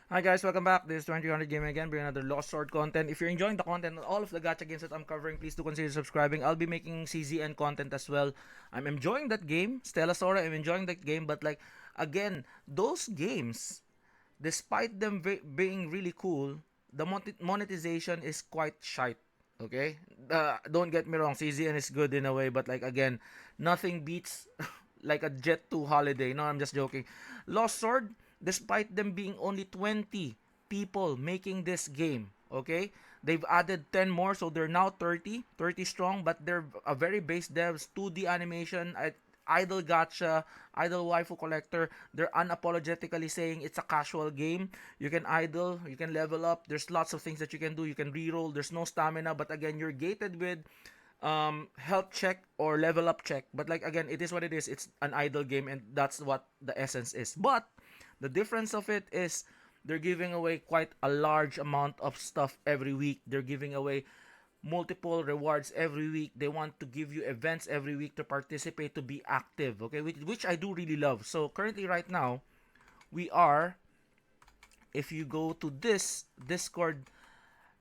Hi guys, welcome back. This is 2000 Gaming again, bringing another Lost Sword content. If you're enjoying the content and all of the gacha games that I'm covering, please do consider subscribing. I'll be making CZN content as well. I'm enjoying that game, Stella Sora. I'm enjoying that game, but like again, those games, despite them being really cool, the monetization is quite shite. Okay, don't get me wrong, CZN is good in a way, but like again, nothing beats like a Jet 2 holiday. No, I'm just joking. Lost Sword, despite them being only 20 people making this game, okay? They've added 10 more, so they're now 30 strong, but they're a very base devs, 2D animation, idle gacha, idle waifu collector. They're unapologetically saying it's a casual game. You can idle, you can level up. There's lots of things that you can do. You can reroll. There's no stamina, but again, you're gated with health check or level up check. But like again, it is what it is. It's an idle game, and that's what the essence is. But the difference of it is they're giving away quite a large amount of stuff every week. They're giving away multiple rewards every week. They want to give you events every week to participate, to be active, okay, which I do really love. So currently right now we are, if you go to this Discord,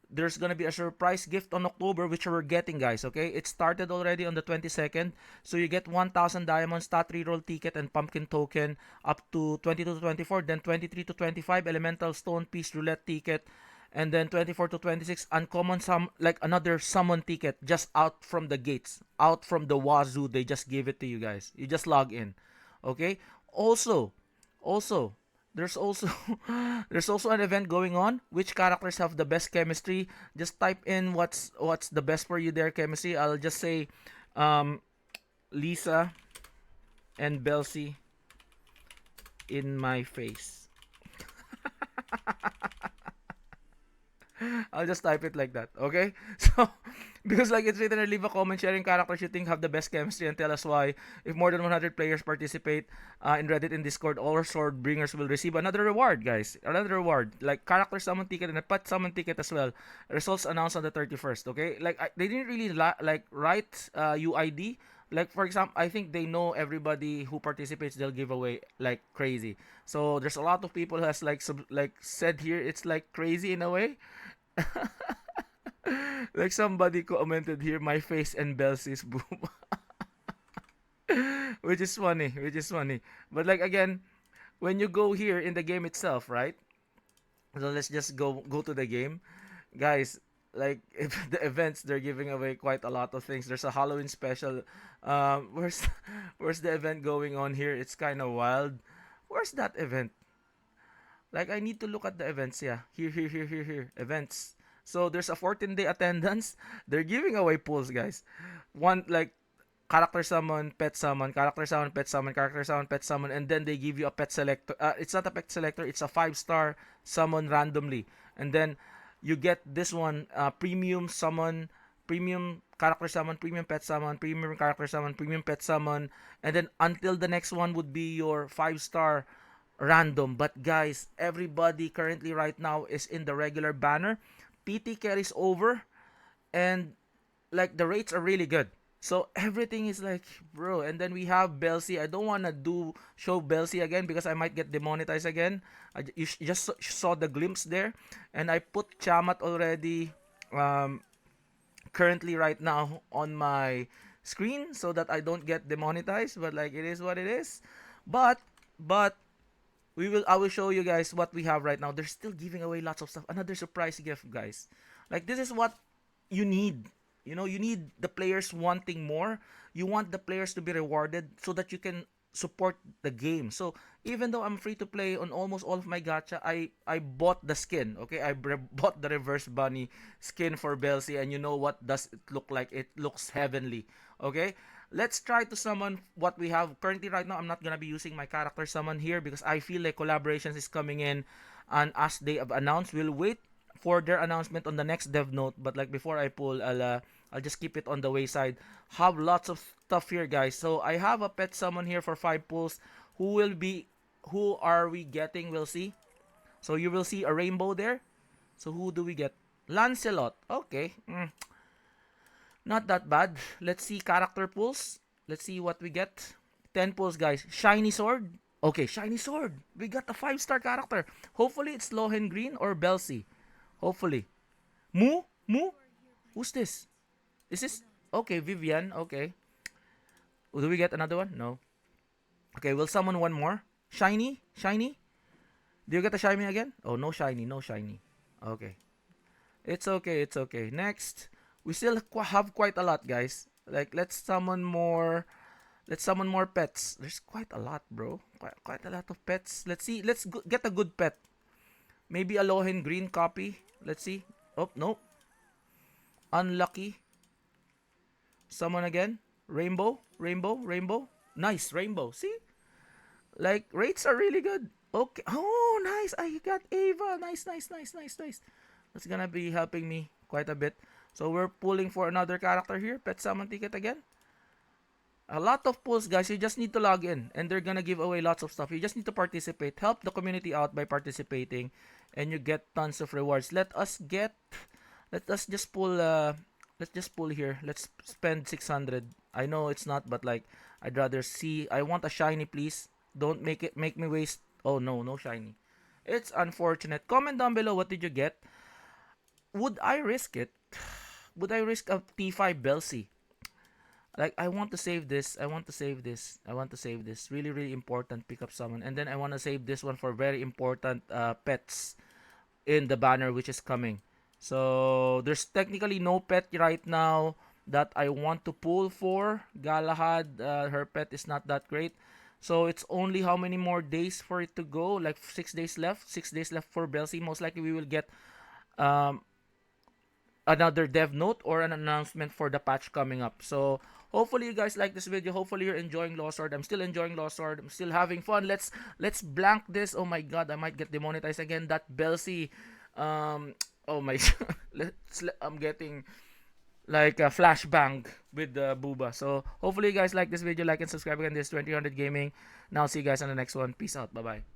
there's gonna be a surprise gift on October, which we're getting, guys. Okay, it started already on the 22nd, so you get 1,000 diamonds, stat reroll ticket, and pumpkin token up to 22 to 24. Then 23 to 25 elemental stone piece roulette ticket, and then 24 to 26 uncommon like another summon ticket just out from the gates, out from the wazoo. They just give it to you guys. You just log in. Okay. Also, there's also there's also an event going on. Which characters have the best chemistry? Just type in what's the best for you there chemistry. I'll just say um, Lisa and Belsi in my face. I'll just type it like that, okay? So, because like it's written, leave a comment sharing characters you think have the best chemistry and tell us why. If more than 100 players participate in Reddit and Discord, all sword bringers will receive another reward, guys. Another reward, like character summon ticket and a pet summon ticket as well. Results announced on the 31st, okay? Like they didn't really like write UID. Like for example, I think they know everybody who participates. They'll give away like crazy. So there's a lot of people who has like like said here it's like crazy in a way. Like somebody commented here, my face and Belsie's boom. Which is funny, which is funny. But like again, when you go here in the game itself, right? So let's just go to the game. Guys, like if the events, they're giving away quite a lot of things. There's a Halloween special. Where's where's the event going on here? It's kind of wild. Where's that event? Like I need to look at the events. Yeah, here. Events. So there's a 14-day attendance. They're giving away pools, guys. One like character summon, pet summon, character summon, pet summon, character summon, pet summon, and then they give you a pet selector. It's not a pet selector. It's a 5-star summon randomly, and then you get this one, premium summon, premium character summon, premium pet summon, premium character summon, premium pet summon, and then until the next one would be your 5-star random. But guys, everybody currently right now is in the regular banner. PT carries over, and like the rates are really good. So everything is like, bro. And then we have Belsi. I don't wanna show Belsi again because I might get demonetized again. You just saw the glimpse there, and I put Chamat already. Currently right now on my screen so that I don't get demonetized. But like it is what it is. But I will show you guys what we have right now. They're still giving away lots of stuff. Another surprise gift, guys. Like this is what you need. You know, you need the players wanting more. You want the players to be rewarded so that you can support the game. So even though I'm free to play on almost all of my gacha, I bought the skin. Okay, bought the reverse bunny skin for Belsi, and you know what does it look like? It looks heavenly. Okay, let's try to summon what we have currently right now. I'm not gonna be using my character summon here because I feel like collaborations is coming in, and as they have announced, we'll wait for their announcement on the next dev note. But like before I pull, I'll just keep it on the wayside. Have lots of stuff here, guys. So I have a pet summon here for 5 pulls. Who are we getting? We'll see. So you will see a rainbow there. So who do we get? Lancelot. Okay. Not that bad. Let's see character pulls. Let's see what we get. 10 pulls, guys. Shiny sword. Okay, shiny sword. We got a 5-star character. Hopefully it's Lohen Green or Belsi. Hopefully. Moo? Moo? Who's this? Is this? Okay, Vivian. Okay. Do we get another one? No. Okay, we'll summon one more. Shiny? Shiny? Do you get a shiny again? Oh, no shiny. No shiny. Okay. It's okay. It's okay. Next. We still have quite a lot, guys. Like, let's summon more. Let's summon more pets. There's quite a lot, bro. Quite a lot of pets. Let's see. Let's get a good pet. Maybe a Lohen Green copy. Let's see. Oh, no. Unlucky. Summon again. Rainbow. Rainbow. Rainbow. Nice. Rainbow. See? Like, rates are really good. Okay. Oh, nice. I got Ava. Nice, nice, nice, nice, nice. That's gonna be helping me quite a bit. So we're pulling for another character here. Pet summon ticket again. A lot of pulls, guys. You just need to log in, and they're gonna give away lots of stuff. You just need to participate. Help the community out by participating, and you get tons of rewards. Let us just pull. Let's just pull here. Let's spend 600. I know it's not, but like, I'd rather see. I want a shiny, please. Don't make me waste. Oh no, no shiny. It's unfortunate. Comment down below, what did you get? Would I risk it? Would I risk a T5 Belsi? Like, I want to save this. I want to save this. I want to save this. Really, really important pick up summon. And then I want to save this one for very important pets in the banner which is coming. So there's technically no pet right now that I want to pull for. Galahad, her pet is not that great. So it's only how many more days for it to go? Like 6 days left. 6 days left for Belsi. Most likely we will get um, another dev note or an announcement for the patch coming up. So hopefully you guys like this video. Hopefully you're enjoying Lost Sword. I'm still enjoying Lost Sword. I'm still having fun. Let's blank this. Oh my god, I might get demonetized again. That Belsi, oh my I'm getting like a flashbang with the Booba. So hopefully you guys like this video. Like and subscribe again. This is 2000 Gaming. Now see you guys on the next one. Peace out. Bye bye.